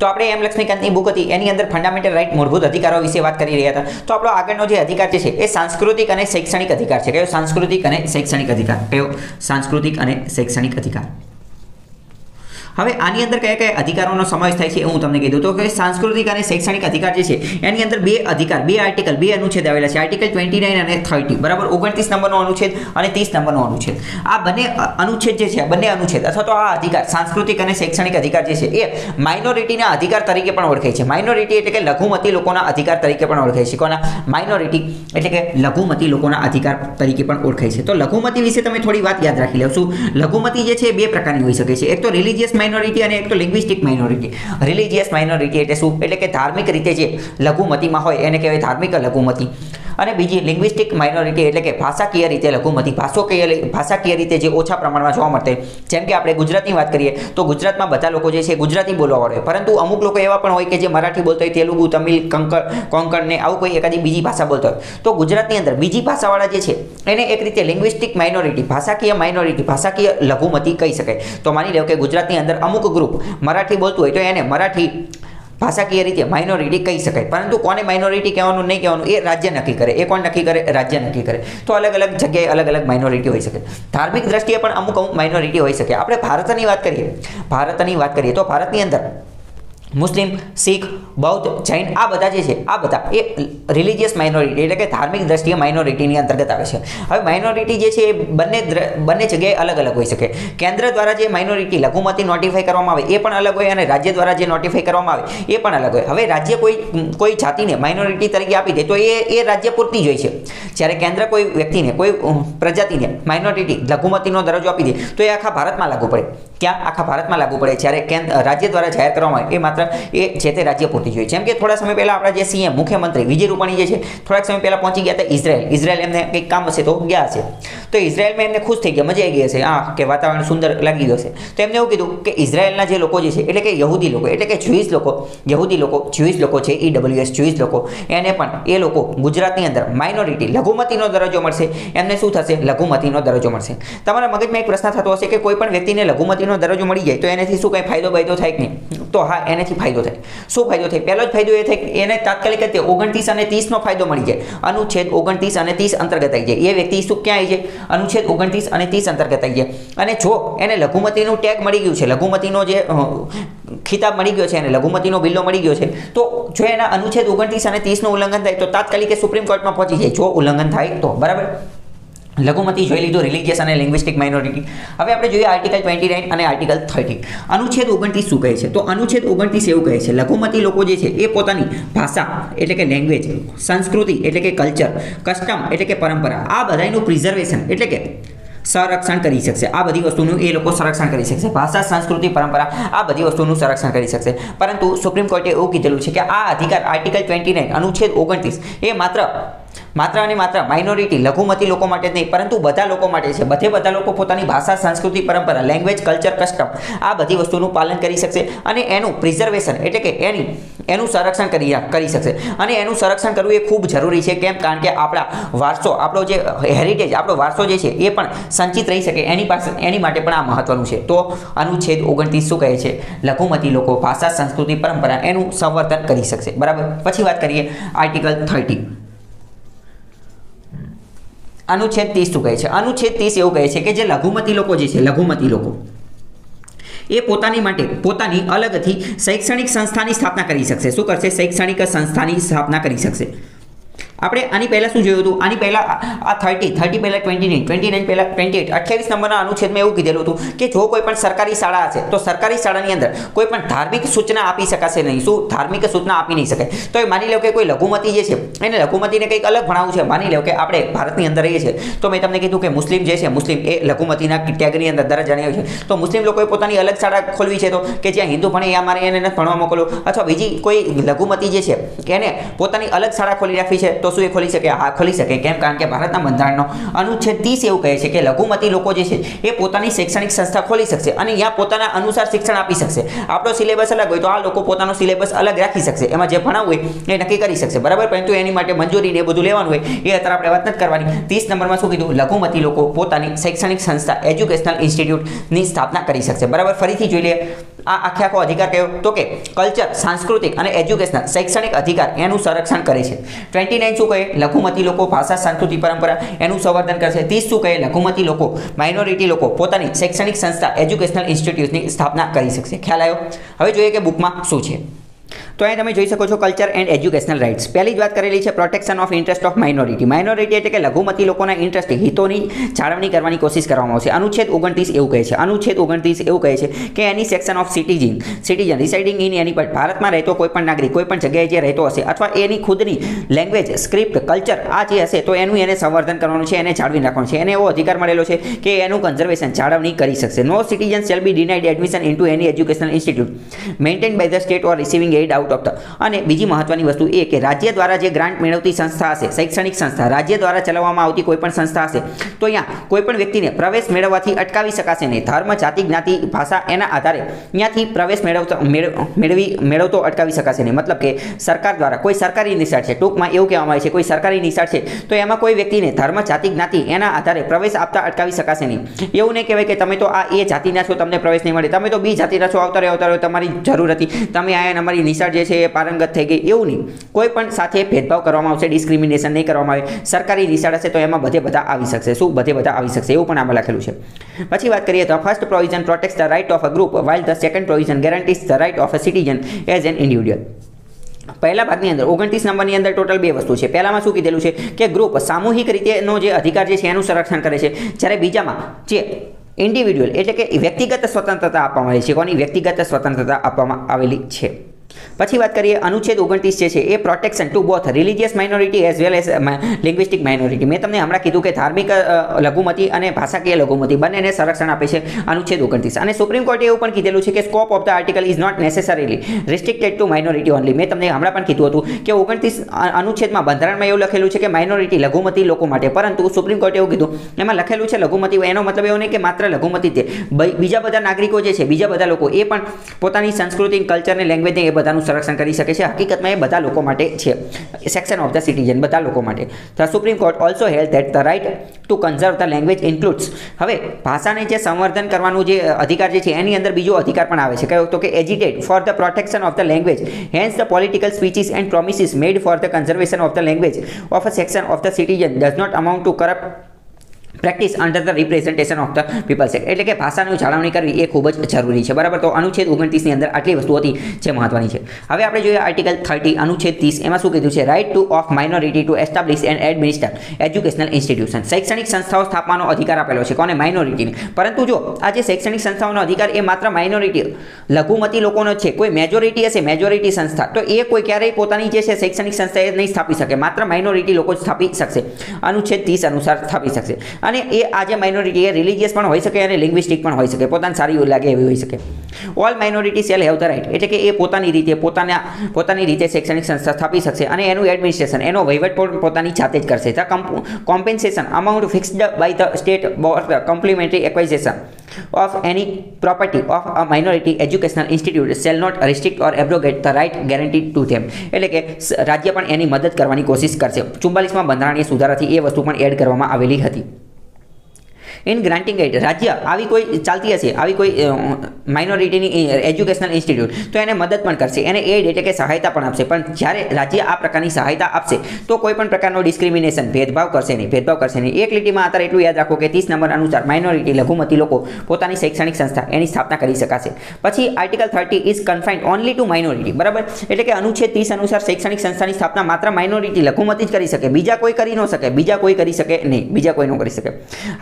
તો આપણે એમ લક્ષ્મીકાંતની બુક હતી એની અંદર ફંડામેન્ટલ રાઇટ મૂળભૂત અધિકારો વિશે વાત કરી રહ્યા હતા. તો આપણો આગળનો જે અધિકાર છે એ સાંસ્કૃતિક અને શૈક્ષણિક અધિકાર છે. કયો? સાંસ્કૃતિક અને શૈક્ષણિક અધિકાર. કયો? સાંસ્કૃતિક અને શૈક્ષણિક અધિકાર. હવે આની અંદર કયા કયા અધિકારોનો સમાવેશ થાય છે હું તમને કીધું તો કે સાંસ્કૃતિક અને શૈક્ષણિક અધિકાર જે છે એની અંદર બે અધિકાર, બે આર્ટિકલ, બે અનુચ્છેદ આવેલા છે. આર્ટિકલ 29 અને 30 બરાબર. 29 નંબરનો અનુચ્છેદ અને 30 નંબરનો અનુચ્છેદ. આ બંને અનુચ્છેદ જે છે, બંને અનુચ્છેદ અથવા તો આ અધિકાર સાંસ્કૃતિક અને શૈક્ષણિક અધિકાર જે છે એ માઇનોરિટીના અધિકાર તરીકે પણ ઓળખાય છે. માઇનોરિટી એટલે કે લઘુમતી લોકોના અધિકાર તરીકે પણ ઓળખાય છે. કોના? માઇનોરિટી એટલે કે લઘુમતી લોકોના અધિકાર તરીકે પણ ઓળખાય છે. તો લઘુમતી વિશે તમે થોડી વાત યાદ રાખી લેશો. લઘુમતી જે છે એ બે પ્રકારની હોઈ શકે છે. એક તો રિલિજિયસ માઇનોરિટી અને એક તો લિંગ્વિસ્ટિક માઇનોરિટી. રિલિજિયસ માઇનોરિટી એટલે શું? એટલે કે ધાર્મિક રીતે જે લઘુમતીમાં હોય એને કહેવાય ધાર્મિક લઘુમતી. અને બીજી લિંગ્વિસ્ટિક માઇનોરિટી એટલે કે ભાષાકીય રીતે લઘુમતી. ભાષાકીય રીતે જે ઓછા પ્રમાણમાં જોવા મળते. જેમ કે આપણે ગુજરાતની વાત કરીએ તો ગુજરાતમાં બધા લોકો જે છે ગુજરાતી બોલવાવાળા હોય, પરંતુ અમુક લોકો એવા પણ હોય કે જે મરાઠી બોલતા હોય, તેલુગુ, તમિલ, કોંકણ ને આવું કોઈ એકાદી બીજી ભાષા બોલતા હોય. તો ગુજરાતની અંદર બીજી ભાષાવાળા જે છે એને એક રીતે લિંગ્વિસ્ટિક માઇનોરિટી, ભાષાકીય માઇનોરિટી, ભાષાકીય લઘુમતી કહી શકાય. તો માની લો કે ગુજરાતની અંદર અમુક ગ્રુપ મરાઠી બોલતું હોય તો એને મરાઠી ભાષાકીય રીતે માઇનોરિટી કહી શકાય. પરંતુ કોને માઇનોરિટી કહેવાનું નહીં કહેવાનું એ રાજ્ય નક્કી કરે. એ કોણ નક્કી કરે? રાજ્ય નક્કી કરે. તો અલગ અલગ જગ્યાએ અલગ અલગ માઇનોરિટી હોઈ શકે. ધાર્મિક દ્રષ્ટિએ પણ અમુક માઇનોરિટી હોઈ શકે. આપણે ભારતની વાત કરીએ તો ભારતની અંદર મુસ્લિમ, શીખ, બૌદ્ધ, જૈન આ બધા જે છે આ બધા એ રિલિજિયસ માઇનોરિટી એટલે કે ધાર્મિક દ્રષ્ટિએ માઇનોરિટીની અંતર્ગત આવે છે. હવે માઇનોરિટી જે છે એ બંને જગ્યાએ અલગ અલગ હોઈ શકે. કેન્દ્ર દ્વારા જે માઇનોરિટી લઘુમતી નોટિફાઈ કરવામાં આવે એ પણ અલગ હોય અને રાજ્ય દ્વારા જે નોટિફાઈ કરવામાં આવે એ પણ અલગ હોય. હવે રાજ્ય કોઈ જાતિને માઇનોરિટી તરીકે આપી દે તો એ રાજ્ય પૂરતી જ હોય છે. જ્યારે કેન્દ્ર કોઈ વ્યક્તિને, કોઈ પ્રજાતિને માઇનોરિટી લઘુમતીનો દરજ્જો આપી દે તો એ આખા ભારતમાં લાગુ પડે. ક્યાં? આખા ભારતમાં લાગુ પડે. જ્યારે રાજ્ય દ્વારા જાહેર કરવામાં આવે એ માત્ર એ જે તે રાજ્ય પૂરતી જોઈએ. જેમ કે થોડા સમય પહેલા આપણા જે સીએમ મુખ્યમંત્રી વિજય રૂપાણી જે છે થોડાક સમય પહેલા પહોંચી ગયા હતા ઇઝરાયલ એમને કંઈક કામ હશે તો ગયા હશે. તો ઇઝરાયલમાં એમને ખુશ થઈ ગયા, મજા આવી ગઈ હશે, હા કે વાતાવરણ સુંદર લાગી ગયું હશે. તો એમને એવું કીધું કે ઇઝરાયલના જે લોકો જે છે એટલે કે યહૂદી લોકો એટલે કે જ્યુઇશ લોકો છે, EWS જ્યુઇશ લોકો, એને પણ એ લોકો ગુજરાતની અંદર માઇનોરિટી લઘુમતીનો દરજ્જો મળશે. એમને શું થશે? લઘુમતીનો દરજ્જો મળશે. તમારા મગજમાં એક પ્રશ્ન થતો હશે કે કોઈ પણ વ્યક્તિને લઘુમતીનો દરજ્જો મળી જાય તો એનાથી શું કંઈ ફાયદો થાય કે નહીં? તો હા, એનાથી ફાયદો થાય. શું ફાયદો થાય? પહેલો જ ફાયદો એ થાય કે એને તાત્કાલિક 29 અને 30નો ફાયદો મળી જાય. અનુચ્છેદ 29 અને 30 અંતર્ગત આવી જાય. એ વ્યક્તિ શું ક્યાં આવી જાય? અનુચ્છેદ 29 અને 30 અંતર્ગત આવી જાય. અને જો એને લઘુમતીનું ટેગ મળી ગયું છે, લઘુમતીનો જે ખિતાબ મળી ગયો છે, એને લઘુમતીનો બિલ્લો મળી ગયો છે, તો જો એના અનુચ્છેદ 29 અને 30નું ઉલ્લંઘન થાય તો તાત્કાલિક સુપ્રીમ કોર્ટમાં પહોંચી જાય જો ઉલ્લંઘન થાય તો. બરાબર. લઘુમતી જોઈ લીધું, રિલિજિયસ અને લિંગ્વિસ્ટિક માઇનોરિટી. હવે આપણે જોઈએ આર્ટિકલ 29 અને આર્ટિકલ 30. અનુચ્છેદ 29 શું કહે છે? તો અનુચ્છેદ 29 એવું કહે છે લઘુમતી લોકો જે છે એ પોતાની ભાષા એટલે કે લેંગ્વેજ, સંસ્કૃતિ એટલે કે કલ્ચર, કસ્ટમ એટલે કે પરંપરા, આ બધાનું પ્રિઝર્વેશન એટલે કે સંરક્ષણ કરી શકશે. આ બધી વસ્તુનું એ લોકો સંરક્ષણ કરી શકશે. ભાષા, સંસ્કૃતિ, પરંપરા આ બધી વસ્તુનું સંરક્ષણ કરી શકશે. પરંતુ સુપ્રીમ કોર્ટે એવું કીધેલું છે કે આ અધિકાર આર્ટિકલ 29 અનુચ્છેદ 29 એ માત્ર અને માત્ર માઇનોરિટી લઘુમતી લોકો માટે જ નહીં પરંતુ બધા લોકો માટે છે. બધા લોકો પોતાની ભાષા, સંસ્કૃતિ, પરંપરા, લેંગ્વેજ, કલ્ચર, કસ્ટમ આ બધી વસ્તુનું પાલન કરી શકશે અને એનું પ્રિઝર્વેશન એટલે કે એનું સંરક્ષણ કરી શકશે. અને એનું સંરક્ષણ કરવું એ ખૂબ જરૂરી છે. કેમ? કારણ કે આપણા વારસો, આપણો જે હેરિટેજ, આપણો વારસો જે છે એ પણ સંચિત રહી શકે એની માટે પણ આ મહત્વનું છે. તો અનુચ્છેદ 29 શું કહે છે? લઘુમતી લોકો ભાષા, સંસ્કૃતિ, પરંપરા એનું સંવર્ધન કરી શકશે. બરાબર. પછી વાત કરીએ આર્ટિકલ 30. અનુચ્છેદ 30 શું કહે છે? અનુચ્છેદ 30 એવું કહે છે કે જે લઘુમતી લોકો જે છે, લઘુમતી લોકો એ પોતાની અલગથી શૈક્ષણિક સંસ્થાની સ્થાપના કરી શકશે. શું કરશે? શૈક્ષણિક સંસ્થાની સ્થાપના કરી શકશે. આપણે આની પહેલા શું જોયું હતું? આની પહેલા આ 30 પહેલા 29 પહેલા 28 28 નંબરના અનુચ્છેદમાં એવું કીધેલું હતું કે જો કોઈ પણ સરકારી શાળા હશે તો સરકારી શાળાની અંદર કોઈ પણ ધાર્મિક સૂચના આપી શકાશે નહીં. શું? ધાર્મિક સૂચના આપી નહીં શકાય. તો એ માની લો કે કોઈ લઘુમતી જે છે એને લઘુમતીને કંઈક અલગ ભણાવવું છે. માની લો કે આપણે ભારતની અંદર રહીએ છીએ તો મેં તમને કીધું કે મુસ્લિમ જે છે, મુસ્લિમ એ લઘુમતીના ટેગની અંદર દરજ્જાની આવે છે. તો મુસ્લિમ લોકોએ પોતાની અલગ શાળા ખોલવી છે તો કે જ્યાં હિન્દુ ભણે એ મારે એને નથી ભણવા મોકલો, અથવા બીજી કોઈ લઘુમતી જે છે કે એને પોતાની અલગ શાળા ખોલી રાખવી છે તો શું એ ખોલી શકે? હા, ખોલી શકે. કેમ? કારણ કે ભારતના બંધારણનો અનુચ્છેદ 30 એવું કહે છે કે લઘુમતી લોકો જે છે એ પોતાની શૈક્ષણિક સંસ્થા ખોલી શકશે અને ત્યાં પોતાના અનુસાર શિક્ષણ આપી શકશે. આપણો સિલેબસ અલગ હોય તો આ લોકો પોતાનો સિલેબસ અલગ રાખી શકશે. એમાં જે ભણાવવું હોય એ નક્કી કરી શકશે. બરાબર. પરંતુ એની માટે મંજૂરી ને એ બધું લેવાનું હોય એ અત્યારે આપણે વાત નથી કરવાની. 30 નંબરમાં શું કીધું? લઘુમતી લોકો પોતાની શૈક્ષણિક સંસ્થા, એજ્યુકેશનલ ઇન્સ્ટિટ્યૂટની સ્થાપના કરી શકશે. બરાબર. ફરીથી જોઈ લઈએ આ આખો અધિકાર કયો તો કે કલ્ચર, સાંસ્કૃતિક અને એજ્યુકેશનલ શૈક્ષણિક અધિકાર એનું સંરક્ષણ કરે છે. 29 શું કહે? લઘુમતી લોકો ભાષા, સંસ્કૃતિ, પરંપરા એનું સંવર્ધન કરશે. 30 શું કહે? લઘુમતી લોકો, માઇનોરિટી લોકો પોતાની શૈક્ષણિક સંસ્થા, એજ્યુકેશનલ ઇન્સ્ટિટ્યૂટની સ્થાપના કરી શકશે. ખ્યાલ આવ્યો? હવે જોઈએ કે બુકમાં શું છે. તો અહીં તમે જોઈ શકો છો કલ્ચર એન્ડ એજ્યુકેશનલ રાઇટ્સ. પહેલી જ વાત કરેલી છે protection of interest of minority. Minority એટલે કે લઘુમતી લોકોના ઇન્ટરેસ્ટ, હિતોની જાળવણી કરવાની કોશિશ કરવામાં આવશે. અનુચ્છેદ 29 એવું કહે છે. અનુચ્છેદ 29 એવું કહે છે કે એની section of citizen રિસાઇડિંગ in any પર, ભારતમાં રહેતો કોઈ પણ નાગરિક કોઈ પણ જગ્યાએ જે રહેતો હશે અથવા એની ખુદની લેંગ્વેજ, સ્ક્રિપ્ટ, કલ્ચર આ જે હશે તો એનું એને સંવર્ધન કરવાનું છે, એને જાળવી રાખવાનું છે. એને એવો અધિકાર મળેલો છે કે એનું કન્ઝર્વેશન, જાળવણી કરી શકશે. No citizen shall be denied admission into any educational institute maintained by the state or receiving aid out of the. અને બીજી મહત્વની વસ્તુ એ કે રાજ્ય દ્વારા જે ગ્રાન્ટ મેળવતી સંસ્થા હશે, શૈક્ષણિક સંસ્થા, રાજ્ય દ્વારા ચલાવવામાં આવતી કોઈ પણ સંસ્થા હશે તો અહીંયા કોઈ પણ વ્યક્તિને પ્રવેશ મેળવવાથી અટકાવી શકાશે નહીં. ધર્મ, જાતિ, જ્ઞાતિ, ભાષા એના આધારે ત્યાંથી પ્રવેશ મેળવતો અટકાવી શકાશે નહીં. મતલબ કે સરકાર દ્વારા કોઈ સરકારી નિશાળ છે, ટૂંકમાં એવું કહેવામાં આવે છે કોઈ સરકારી નિશાળ છે તો એમાં કોઈ વ્યક્તિને ધર્મ, જાતિ, જ્ઞાતિ એના આધારે પ્રવેશ આપતા અટકાવી શકાશે નહીં. એવું નહીં કહેવાય કે તમે તો આ એ જાતિના છો તમને પ્રવેશ નહીં મળે, તમે તો બી જાતિના છો આવતા રહ્યો તમારી જરૂર હતી, તમે આયા અમારી નિશાળ જે છે એ પારંગત થઈ ગઈ, એવું નહીં. કોઈ પણ સાથે ભેદભાવ કરવામાં આવશે, ડિસ્ક્રિમિનેશન નહીં કરવામાં આવે. સરકારી નિશાળ હશે તો એમાં બધા આવી શકશે. શું? બધા આવી શકશે, એવું પણ આમાં લખેલું છે. પછી વાત કરીએ તો first provision protects the right of a group while the second provision guarantees the right of a citizen as an individual. પહેલા ભાગની અંદર 29 નંબરની અંદર ટોટલ બે વસ્તુ છે. પહેલામાં શું કીધેલું છે કે ગ્રુપ સામૂહિક રીતેનો જે અધિકાર જે છે એનું સંરક્ષણ કરે છે, જ્યારે બીજામાં જે ઇન્ડિવિડ્યુઅલ એટલે કે વ્યક્તિગત સ્વતંત્રતા આપવામાં આવી છે. કોની? વ્યક્તિગત સ્વતંત્રતા આપવામાં આવેલી છે. પછી વાત કરીએ અનુચ્છેદ 29 જે છે એ protection to both religious minority as well as linguistic minority. મેં તમને હમણાં કીધું કે ધાર્મિક લઘુમતી અને ભાષાકીય લઘુમતી બંનેને સંરક્ષણ આપે છે અનુચ્છેદ 29. અને સુપ્રીમ કોર્ટે એવું પણ કીધેલું છે કે scope of the article is not necessarily restricted to minority only. મેં તમને હમણાં પણ કીધું હતું કે 29 અનુચ્છેદમાં બંધારણમાં એવું લખેલું છે કે માઇનોરિટી લઘુમતી લોકો માટે, પરંતુ સુપ્રીમ કોર્ટે એવું કીધું એમાં લખેલું છે લઘુમતી. એનો મતલબ એવો નહીં કે માત્ર લઘુમતી તે બીજા બધા નાગરિકો જે છે, બીજા બધા લોકો એ પણ પોતાની સંસ્કૃતિ, કલ્ચરને, લેંગ્વેજને એ બધાનું સંરક્ષણ કરી શકે છે. હકીકતમાં એ બધા લોકો માટે છે. સેક્શન ઓફ ધ સિટીઝન બધા લોકો માટે. The Supreme Court also held that the right to conserve the language includes. હવે ભાષાને જે સંવર્ધન કરવાનું જે અધિકાર જે છે એની અંદર બીજો અધિકાર પણ આવે છે. કયો? તો કે agitate for the protection of the language hence the political speeches and promises made for the conservation of the language of a section of the citizen does not amount to corrupt practice under the representation of the people's act. એટલે કે ભાષાની જાળવણી કરવી એ ખૂબ જ જરૂરી છે. બરાબર? તો અનુચ્છેદ 29 ની અંદર આટલી વસ્તુ હતી જે મહત્વની છે. હવે આપણે જોઈએ આર્ટિકલ 30 અનુચ્છેદ 30. એમાં શું કીધું છે? Right to of minority to establish and administer educational institution. શૈક્ષણિક સંસ્થાઓ સ્થાપવાનો અધિકાર આપેલો છે. કોને? માઇનોરિટીને. પરંતુ જો આ જે શૈક્ષણિક સંસ્થાઓનો અધિકાર એ માત્ર માઇનોરિટી લઘુમતી લોકોનો છે, કોઈ મેજોરિટી હશે, મેજોરિટી સંસ્થા, તો એ કોઈ ક્યારેય પોતાની જે છે શૈક્ષણિક સંસ્થા એ નહીં સ્થાપી શકે. માત્ર માઇનોરિટી લોકો જ સ્થાપી શકશે. અનુચ્છેદ 30 અનુસાર સ્થાપી શકશે. અને એ આ જે માઇનોરિટી એ રિલિજિયસ પણ હોઈ શકે અને લિંગ્વિસ્ટિક પણ હોઈ શકે, પોતાને સારી લાગે એવી હોઈ શકે. All minority shall have the right એટલે કે એ પોતાની રીતે શૈક્ષણિક સંસ્થા સ્થાપી શકશે અને એનું એડમિનિસ્ટ્રેશન, એનો વહીવટ પણ પોતાની જાતે જ કરશે. The compensation amount fixed by the state for the complimentary acquisition of any property of a minority educational institute shall not restrict or abrogate the right guaranteed to them. એટલે કે રાજ્ય પણ એની મદદ કરવાની કોશિશ કરશે. 44માં બંધારણીય સુધારાથી એ વસ્તુ પણ એડ કરવામાં આવેલી હતી. ઇન ગ્રાન્ટિંગ એડ રાજ્ય આવી કોઈ ચાલતી હશે, આવી કોઈ માઇનોરિટીની એજ્યુકેશનલ ઇન્સ્ટિટ્યૂટ તો એને મદદ પણ કરશે, એને એડ એટલે કે સહાયતા પણ આપશે. પણ જ્યારે રાજ્ય આ પ્રકારની સહાયતા આપશે તો કોઈ પણ પ્રકારનો ડિસ્ક્રિમિનેશન, ભેદભાવ કરશે નહીં. એક લીટીમાં અત્યારે એટલું યાદ રાખો કે 30 નંબર અનુસાર માઇનોરિટી લઘુમતી લોકો પોતાની શૈક્ષણિક સંસ્થા એની સ્થાપના કરી શકાશે. પછી article 30 is confined only to minority. બરાબર? એટલે કે અનુચ્છેદ 30 અનુસાર શૈક્ષણિક સંસ્થાની સ્થાપના માત્ર માઇનોરિટી લઘુમતી જ કરી શકે, બીજા કોઈ કરી ન શકે, બીજા કોઈ કરી શકે નહીં, બીજા કોઈ ન કરી શકે.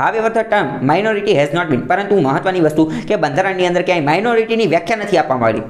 However the term minority has not been, પરંતુ મહત્વની વસ્તુ કે બંધારણની અંદર ક્યાંય માઇનોરિટીની વ્યાખ્યા નથી આપવામાં આવી.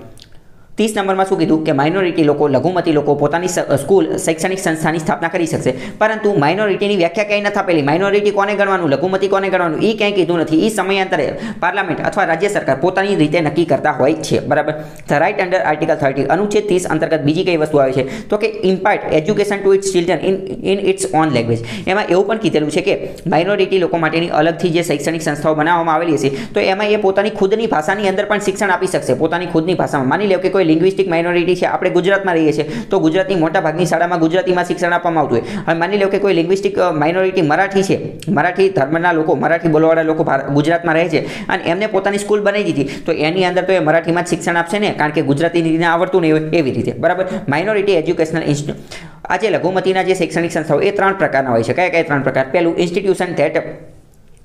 30 નંબરમાં શું કીધું કે માઇનોરિટી લોકો, લઘુમતી લોકો પોતાની સ્કૂલ, શૈક્ષણિક સંસ્થાની સ્થાપના કરી શકશે, પરંતુ માઇનોરિટીની વ્યાખ્યા ક્યાંય નથી આપેલી. માઇનોરિટી કોને ગણવાનું, લઘુમતી કોને ગણવાનું એ ક્યાંય કીધું નથી. એ સમયાંતરે પાર્લામેન્ટ અથવા રાજ્ય સરકાર પોતાની રીતે નક્કી કરતા હોય છે. બરાબર? ધ રાઇટ અંડર આર્ટિકલ 30 અનુચ્છેદ 30 અંતર્ગત બીજી કઈ વસ્તુ આવે છે તો કે impart education to its children in its own language. એમાં એવું પણ કીધેલું છે કે માઇનોરિટી લોકો માટેની અલગથી જે શૈક્ષણિક સંસ્થાઓ બનાવવામાં આવેલી હશે તો એમાં એ પોતાની ખુદની ભાષાની અંદર પણ શિક્ષણ આપી શકશે. પોતાની ખુદની ભાષામાં માની લો કે કોઈ લિંગ્વિસ્ટિક માઇનોરિટી છે, આપણે ગુજરાતમાં રહીએ છીએ તો ગુજરાતની મોટા ભાગની શાળામાં ગુજરાતીમાં શિક્ષણ આપવામાં આવતું હોય. હવે માની લો કે કોઈ લિંગ્વિસ્ટિક માઇનોરિટી મરાઠી છે, મરાઠી ધર્મના લોકો, મરાઠી બોલવાવાળા લોકો ગુજરાતમાં રહે છે અને એમને પોતાની સ્કૂલ બનાવી દીધી તો એની અંદર તો એ મરાઠીમાં જ શિક્ષણ આપશે ને, કારણ કે ગુજરાતીને આવડતું નહીં હોય એવી રીતે. બરાબર. માઇનોરિટી એજ્યુકેશનલ ઇન્સ્ટિટ્યૂટ, આ જે લઘુમતીના જે શૈક્ષણિક સંસ્થાઓ એ 3 પ્રકારના હોય છે. કયા કયા 3 પ્રકાર? પહેલું, institution that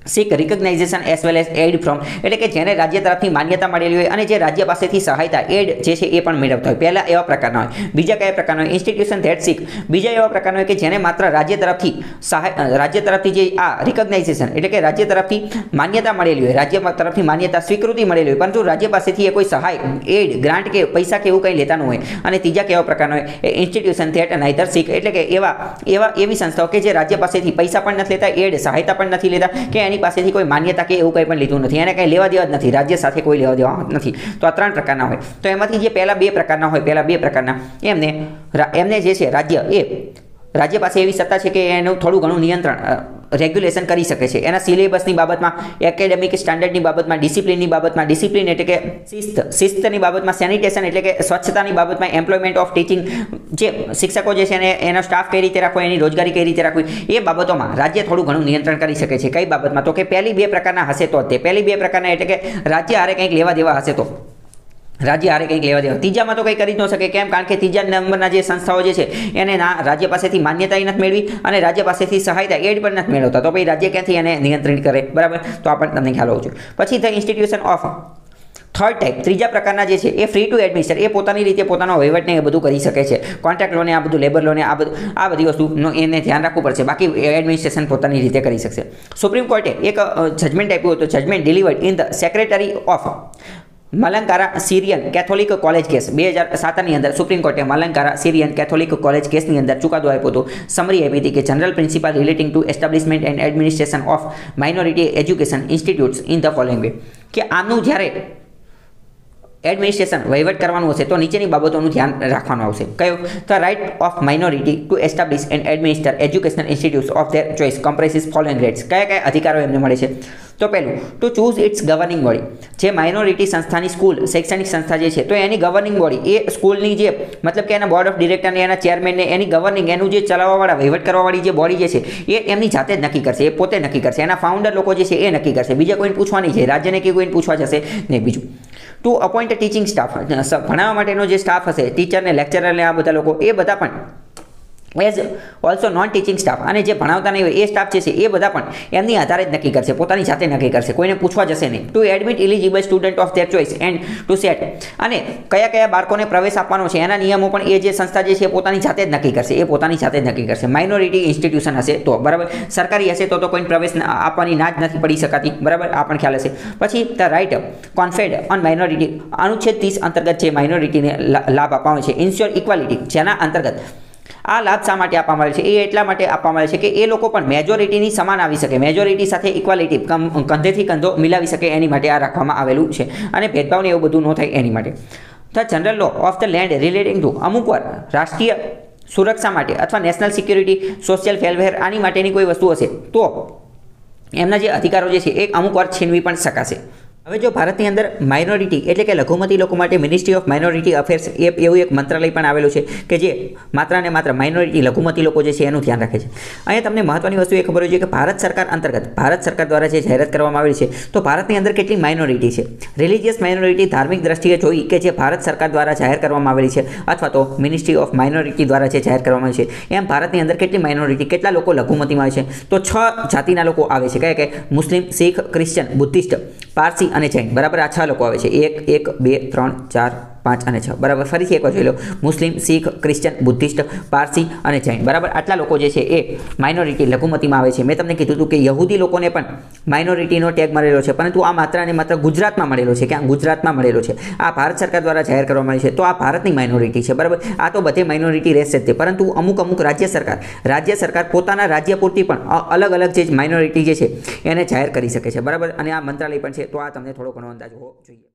seek recognization as well as aid from, એટલે કે જેને રાજ્ય તરફથી માન્યતા મળેલી હોય અને જે રાજ્ય પાસેથી સહાયતા એડ જે છે એ પણ મેળવતા હોય. પહેલા એવા પ્રકારના હોય. બીજા કયા પ્રકારના હોય? ઇન્સ્ટિટ્યુશન ધેટ સીક, બીજા એવા પ્રકારના હોય કે જેને માત્ર રાજ્ય તરફથી રાજ્ય તરફથી જે આ રિકોગ્નાઇઝેશન એટલે કે રાજ્ય તરફથી માન્યતા મળેલી હોય, રાજ્ય તરફથી માન્યતા સ્વીકૃતિ મળેલી હોય, પરંતુ રાજ્ય પાસેથી એ કોઈ સહાય, એડ, ગ્રાન્ટ કે પૈસા કે એવું કંઈ લેતા ન હોય. અને ત્રીજા કેવા પ્રકારના હોય? એ ઇન્સ્ટિટ્યુશન ધેટ નાઇધર સીક, એટલે કે એવી સંસ્થાઓ કે જે રાજ્ય પાસેથી પૈસા પણ નથી લેતા, એડ સહાયતા પણ નથી લેતા, કે એની પાસેથી કોઈ માન્યતા કે એવું કંઈ પણ લીધું નથી, એને કંઈ લેવા દેવા જ નથી, રાજ્ય સાથે કોઈ લેવા દેવા નથી. તો આ 3 પ્રકારના હોય. તો એમાંથી જે પહેલા 2 પ્રકારના હોય, પહેલા 2 પ્રકારના એમને જે છે રાજ્ય પાસે એવી સત્તા છે કે એનું થોડું ઘણું નિયંત્રણ, રેગ્યુલેશન કરી શકે છે. એના સિલેબસની બાબતમાં, એકેડેમિક સ્ટાન્ડર્ડની બાબતમાં, ડિસિપ્લિન એટલે કે શિસ્તની બાબતમાં, સેનિટેશન એટલે કે સ્વચ્છતાની બાબતમાં, એમ્પ્લોયમેન્ટ ઓફ ટીચિંગ, જે શિક્ષકો જે છે એનો સ્ટાફ કઈ રીતે રાખવો, એની રોજગારી કઈ રીતે રાખવી, એ બાબતોમાં રાજ્ય થોડું ઘણું નિયંત્રણ કરી શકે છે. કઈ બાબતમાં? તો કે પહેલી 2 પ્રકારના હશે તો તે પહેલી 2 પ્રકારના એટલે કે રાજ્ય હારે કંઈક લેવા દેવા હશે તો રાજ્ય હારે કંઈક લેવા દેવા. ત્રીજામાં તો કંઈ કરી જ ન શકે. કેમ? કારણ કે ત્રીજા નંબરના જે સંસ્થાઓ જે છે એને ના રાજ્ય પાસેથી માન્યતા નથી મેળવી અને રાજ્ય પાસેથી સહાયતા એડ પણ નથી મેળવતા, તો પછી રાજ્ય ક્યાંથી એને નિયંત્રિત કરે? બરાબર. તો આ પણ તમને ખ્યાલ હોવો જોઈએ. પછી the institution of third type, ત્રીજા પ્રકારના જે છે એ ફ્રી ટુ એડમિનિસ્ટર, એ પોતાની રીતે પોતાનો વહીવટને એ બધું કરી શકે છે. કોન્ટ્રાક્ટ લોને, આ બધું લેબર લોને, આ બધી વસ્તુનો એને ધ્યાન રાખવું પડશે, બાકી એડમિનિસ્ટ્રેશન પોતાની રીતે કરી શકશે. સુપ્રીમ કોર્ટે એક જજમેન્ટ આપ્યું હતું, judgement delivered in the secretary of Malankara Syrian Catholic college case 2007ની અંદર સુપ્રીમ કોર્ટે મલંકારા સિરિયન કેથોલિક કોલેજ કેસની અંદર ચુકાદો આપ્યો હતો. સમરી આપી હતી કે general principal relating two establishment and administration of minority education institutes in the following way, કે આનું જ્યારે એડમિનિસ્ટ્રેશન વહીવટ કરવાનું હશે તો નીચેની બાબતોનું ધ્યાન રાખવાનું આવશે. કયું? The right of minority to establish and administer educational institutes of their choice compresses following rights. કયા કયા અધિકારો એમને મળે છે? તો પહેલું, to choose its governing body, જે માઇનોરિટી સંસ્થાની સ્કૂલ, શૈક્ષણિક સંસ્થા જે છે તો એની ગવર્નિંગ બોડી, એ સ્કૂલની જે મતલબ કે એના બોર્ડ ઓફ ડિરેક્ટરને, એના ચેરમેનને, એની ગવર્નિંગ, એનું જે ચલાવવાવાળા, વહીવટ કરવાવાળી જે બોડી જે છે એ એમની જાતે જ નક્કી કરશે, એ પોતે નક્કી કરશે. એના ફાઉન્ડર લોકો જે છે એ નક્કી કરશે, બીજા કોઈને પૂછવા નહીં છે, રાજ્યને કે કોઈને પૂછવા જશે નહીં. બીજું, ટુ અપોઇન્ટ ટીચિંગ સ્ટાફ, ભણાવવા માટેનો જે સ્ટાફ હશે, ટીચરને, લેક્ચરરને, આ બધા લોકો, એ બધા પણ as also known teaching staff, અને જે ભણાવતા નહીં હોય એ સ્ટાફ છે એ બધા પણ એમની આધારે જ નક્કી કરશે, પોતાની જાતે નક્કી કરશે, કોઈને પૂછવા જશે નહીં. To admit eligible student of their choice and to set, અને કયા કયા બાળકોને પ્રવેશ આપવાનો છે એના નિયમો પણ એ જે સંસ્થા જે છે એ પોતાની જાતે જ નક્કી કરશે, એ પોતાની જાતે જ નક્કી કરશે. માઇનોરિટી ઇન્સ્ટિટ્યુશન હશે તો, બરાબર, સરકારી હશે તો કોઈને પ્રવેશ આપવાની ના જ નથી પડી શકાતી, બરાબર, આ પણ ખ્યાલ હશે. પછી ધ રાઇટ કોન્ફેડ ઓન માઇનોરિટી, અનુચ્છેદ 30 અંતર્ગત જે માઇનોરિટીને લાભ આપવામાં આવે છે, ઇન્શ્યોર ઇક્વાલિટી, જેના અંતર્ગત આ લાભ શા માટે આપવામાં આવે છે? એ એટલા માટે આપવામાં આવે છે કે એ લોકો પણ મેજોરિટીની સમાન આવી શકે, મેજોરિટી સાથે ઇક્વાલિટી, કંધેથી કંધો મિલાવી શકે, એની માટે આ રાખવામાં આવેલું છે. અને ભેદભાવને એવું બધું ન થાય એની માટે. The general law of the land relating to, અમુક વાર રાષ્ટ્રીય સુરક્ષા માટે અથવા નેશનલ સિક્યુરિટી, સોશિયલ વેલફેર, આની માટેની કોઈ વસ્તુ હશે તો એમના જે અધિકારો જે છે એ અમુક વાર છીનવી પણ શકાશે. હવે જો ભારતની અંદર માઇનોરિટી એટલે કે લઘુમતી લોકો માટે મિનિસ્ટ્રી ઓફ માઇનોરિટી અફેર્સ એવું એક મંત્રાલય પણ આવેલું છે કે જે માત્ર ને માત્ર માઇનોરિટી, લઘુમતી લોકો જે છે એનું ધ્યાન રાખે છે. અહીંયા તમને મહત્વની વસ્તુ એ ખબર હોય છે કે ભારત સરકાર અંતર્ગત, ભારત સરકાર દ્વારા જે જાહેરાત કરવામાં આવેલી છે તો ભારતની અંદર કેટલી માઇનોરિટી છે. રિલિજિયસ માઇનોરિટી, ધાર્મિક દ્રષ્ટિએ જોઈ કે જે ભારત સરકાર દ્વારા જાહેર કરવામાં આવેલી છે અથવા તો મિનિસ્ટ્રી ઓફ માઇનોરિટી દ્વારા જે જાહેર કરવામાં આવી છે, એમ ભારતની અંદર કેટલી માઇનોરિટી, કેટલા લોકો લઘુમતીમાં આવે છે તો 6 જાતિના લોકો આવે છે. કયા કે મુસ્લિમ, શીખ, ક્રિશ્ચન, બુદ્ધિસ્ટ, પારસી અને જૈન, બરાબર. આ 6 લોકો આવે છે, 1 1 2 3 4 5 અને 6, બરાબર. ફરીથી એકવાર જોઈ લો, મુસ્લિમ, શીખ, ક્રિશ્ચન, બુદ્ધિસ્ટ, પારસી અને જૈન, બરાબર. આટલા લોકો જે છે એ માઇનોરિટી લઘુમતીમાં આવે છે. મેં તમને કીધું હતું કે યહૂદી લોકોને પણ માઇનોરિટીનો ટેગ મળેલો છે, પરંતુ આ માત્ર અને માત્ર ગુજરાતમાં મળેલો છે. ક્યાં? ગુજરાતમાં મળેલો છે. આ ભારત સરકાર દ્વારા જાહેર કરવામાં આવી છે તો આ ભારતની માઇનોરિટી છે, બરાબર. આ તો બધે માઇનોરિટી રહેશે જ તે, પરંતુ અમુક રાજ્ય સરકાર પોતાના રાજ્ય પૂરતી પણ અલગ અલગ જે માઇનોરિટી જે છે એને જાહેર કરી શકે છે, બરાબર. અને આ મંત્રાલય પણ છે, તો આ તમને થોડો ઘણો અંદાજ હોવો જોઈએ.